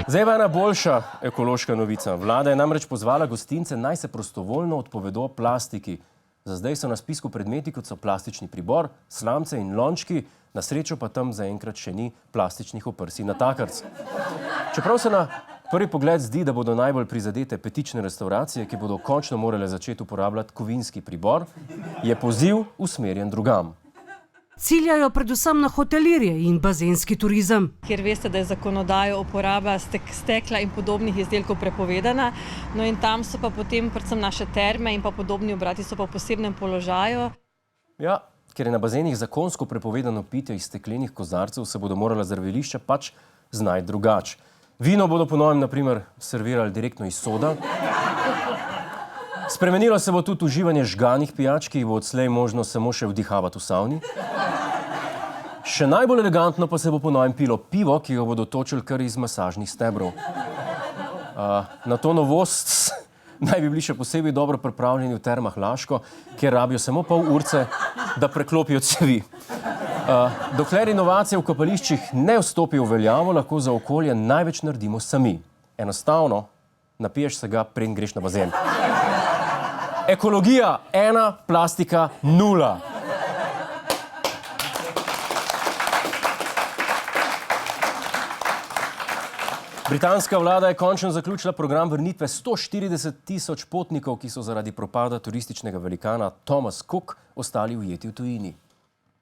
Zdaj pa ena boljša ekološka novica. Vlada je namreč pozvala gostince, naj se prostovoljno odpovedo plastiki. Za zdaj so na spisku predmeti, kot so plastični pribor, slamce in lončki, na srečo pa tam zaenkrat še ni plastičnih oprsij na takarc. Čeprav se na prvi pogled zdi, da bodo najbolj prizadete petične restauracije, ki bodo končno morale začeti uporabljati kovinski pribor, je poziv usmerjen drugam. Ciljajo predvsem na hotelirje in bazenski turizem. Kjer veste, da je zakonodaja uporaba stekla in podobnih izdelkov prepovedana, no in tam so pa potem predvsem naše terme in pa podobni obrati so pa v posebnem položaju. Ja, ker je na bazenih zakonsko prepovedano pitje iz steklenih kozarcev, se bodo morala zdravilišča pač znajti drugače. Vino bodo po novem, na primer, servirali direktno iz soda. Spremenilo se bo tudi uživanje žganih pijač, ki jih bo odslej možno samo še vdihavati v savni. Še najbolj elegantno pa se bo po novem pilo pivo, ki ga bodo točili kar iz masažnih stebrov. Na to novost naj bi bili še posebej dobro pripravljeni v Termah Laško, kjer rabijo samo pol urce, da preklopijo cevi. Dokler inovacije v kopališčih ne vstopijo v veljavo, lahko za okolje največ naredimo sami. Enostavno, napiješ se ga, preden greš na bazen. Ekologija 1, plastika 0. Britanska vlada je končno zaključila program vrnitve 140 tisoč potnikov, ki so zaradi propada turističnega velikana Thomas Cook ostali ujeti v tujini.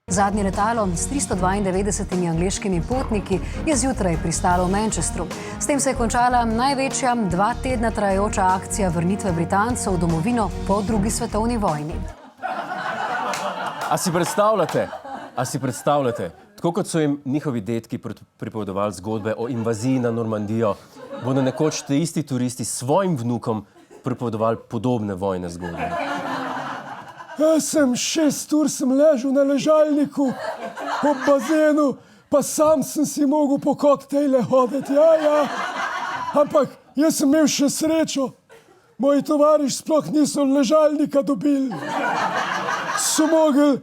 Zadnje letalo s 392 angleškimi potniki je zjutraj pristalo v Manchesteru. S tem se je končala največja 2 tedna trajajoča akcija vrnitve Britancev v domovino po drugi svetovni vojni. A si predstavljate? Tako kot so jim njihovi dedki pripovedovali zgodbe o invaziji na Normandijo, bodo nekoč te isti turisti svojim vnukom pripovedovali podobne vojne zgodbe. Jaz sem 6 ur ležal na ležalniku ob bazenu, pa sam sem si mogel po koktejle hoditi. Ja. Ampak jaz sem imel še srečo. Moji tovariši sploh niso ležalnika dobili. So mogli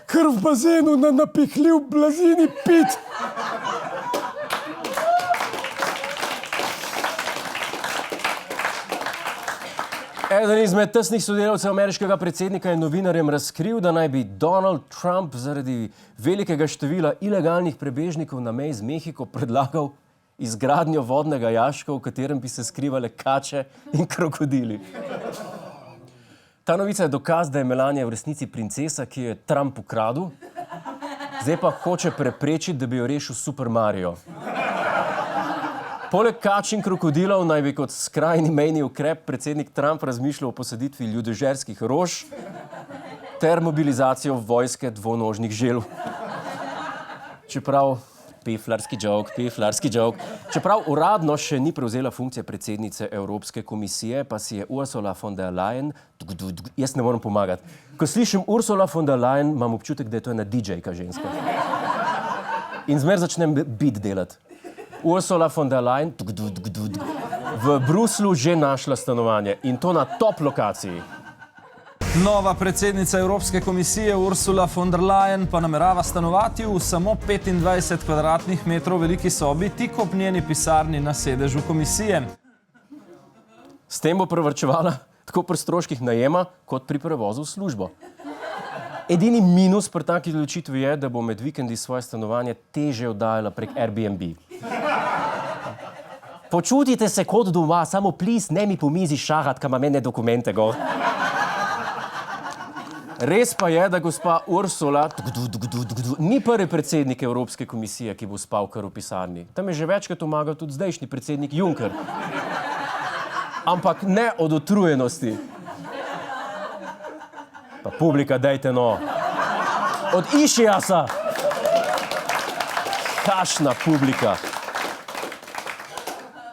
kar v bazenu na napihljiv blazini pit. Eden izmed tesnih sodelavcev ameriškega predsednika je novinarjem razkril, da naj bi Donald Trump zaradi velikega števila ilegalnih prebežnikov na meji z Mehiko predlagal izgradnjo vodnega jaška, v katerem bi se skrivale kače in krokodili. Ta novica je dokaz, da je Melania v resnici princesa, ki je Trump ukradel, zdaj pa hoče preprečiti, da bi jo rešil Super Mario. Poleg kač in krokodilov naj bi kot skrajni mejni ukrep predsednik Trump razmišljal o posaditvi ljudožerskih rož ter mobilizacijo vojske dvonožnih želv. Čeprav Čeprav uradno še ni prevzela funkcije predsednice Evropske komisije, pa si je Ursula von der Leyen, jaz ne morem pomagati. Ko slišim Ursula von der Leyen, imam občutek, da je to ena DJ-ka ženska. In zmer začnem beat delati. Ursula von der Leyen v Bruslu že našla stanovanje in to na top lokaciji. Nova predsednica Evropske komisije Ursula von der Leyen pa namerava stanovati v samo 25 kvadratnih metrov veliki sobi tik ob njeni pisarni na sedežu komisije. S tem bo privarčevala tako pri stroških najema kot pri prevozu v službo. Edini minus pri taki odločitvi je, da bo med vikendi svoje stanovanje težje oddajala prek Airbnb. Počutite se kot doma, samo please ne mi po mizi šahat, kam imam ene dokumente gor. Res pa je, da gospa Ursula ni prvi predsednik Evropske komisije, ki bo spal kar v pisarni. Tam je že večkrat pomagal tudi zdajšnji predsednik Juncker. Ampak ne od utrujenosti. Pa publika, dajte no. Od Išijasa. Kašna publika.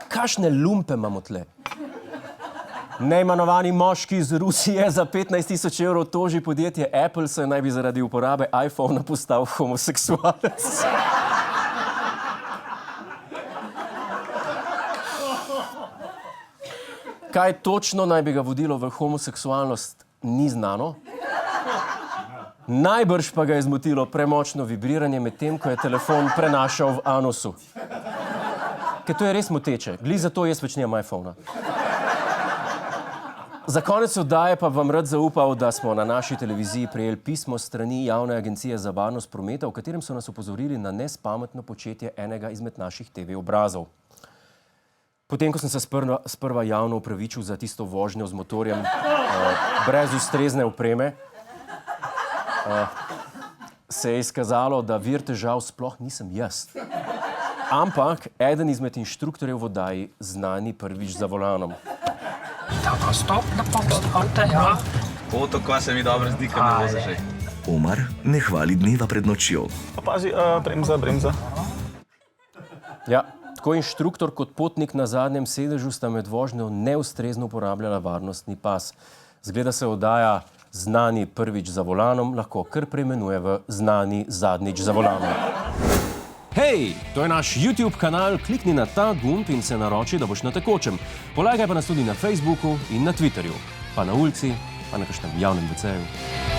Kašne lumpe imamo tle. Neimenovani moški iz Rusije za 15 000 evrov toži podjetje Apple, saj naj bi zaradi uporabe iPhona postal homoseksualec. Kaj točno naj bi ga vodilo v homoseksualnost, ni znano. Najbrž pa ga je zmotilo premočno vibriranje med tem, ko je telefon prenašal v anusu. ker to je res moteče. Glih zato jaz več nimam iPhona. Za konec oddaje pa vam rad zaupal, da smo na naši televiziji prejeli pismo strani Javne agencije za varnost prometa, v katerem so nas opozorili na nespametno početje enega izmed naših TV obrazov. Potem, ko sem se sprva javno opravičil za tisto vožnjo z motorjem brez ustrezne opreme, se je izkazalo, da vir težav sploh nisem jaz. Ampak eden izmed inštruktorjev v oddaji, znani prvič za volanom. O, tako se mi dobro zdi, kaj me voziš. Omar ne hvali dneva pred nočjo. Pazi, bremza. Ja, tako inštruktor kot potnik na zadnjem sedežu sta med vožnjo neustrezno uporabljala varnostni pas. Zgleda se oddaja Znani prvič za volanom lahko kar preimenuje v Znani zadnjič za volanom. Hej, to je naš YouTube kanal, klikni na ta gumb in se naroči, da boš na tekočem. Polagaj pa nas tudi na Facebooku in na Twitterju, pa na ulici, pa na kakšnem javnem WC-ju.